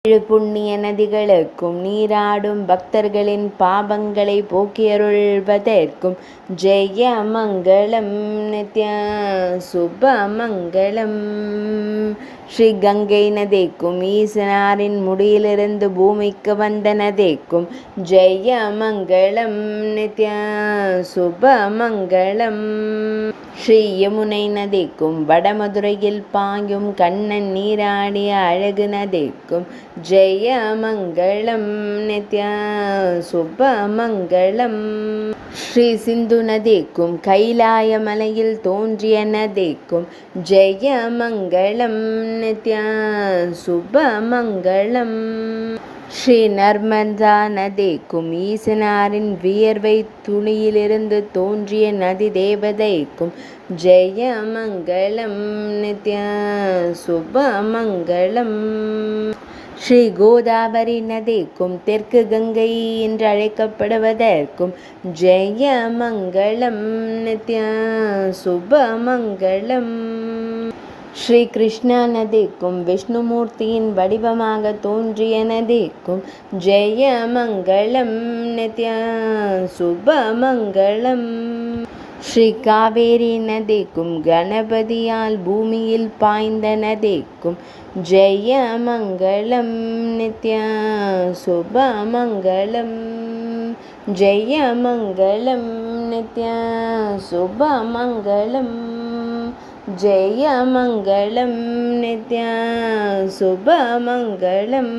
புண்ணிய நதிகளுக்கும் நீராடும் பக்தர்களின் பாபங்களை போக்கியருள்வதற்கும் ஜெய மங்களம் நித்ய சுப மங்களம். ஸ்ரீ கங்கை நதிக்கும் ஈசனாரின் முடியிலிருந்து பூமிக்கு வந்த நதிக்கும் ஜெய மங்களம் நித்ய சுப மங்களம். ஸ்ரீ யமுனை நதிக்கும் வடமதுரையில் பாயும் கண்ணன் நீராடிய அழகு நதிக்கும் ஜெய மங்களம் நித்ய சுப மங்களம். ஸ்ரீ சிந்து நதிக்கும் கைலாய மலையில் தோன்றிய நதிக்கும் ஜெய மங்களம் நித்ய சுப மங்களம். ஸ்ரீ நர்மதா நதிக்கும் ஈசனாரின் வியர்வை துளியிலிருந்து தோன்றிய நதி தேவதைக்கும் ஜெய மங்களம் நித்ய சுப மங்களம். ஸ்ரீ கோதாவரி நதிக்கும் தெற்கு கங்கை என்று அழைக்கப்படுவதற்கும் ஜெய மங்களம் நித்ய சுப மங்களம். ஸ்ரீ கிருஷ்ணா நதிக்கும் விஷ்ணுமூர்த்தியின் வடிவமாக தோன்றிய நதிக்கும் ஜெய மங்களம் நித்ய சுப மங்களம். ஸ்ரீ காவேரி நதிக்கும் கணபதியால் பூமியில் பாய்ந்த நதிக்கும் ஜெய மங்களம் நித்ய சுப மங்களம். ஜெய மங்களம் நித்ய சுப மங்களம். ஜெய மங்களம் நித்ய சுப மங்களம்.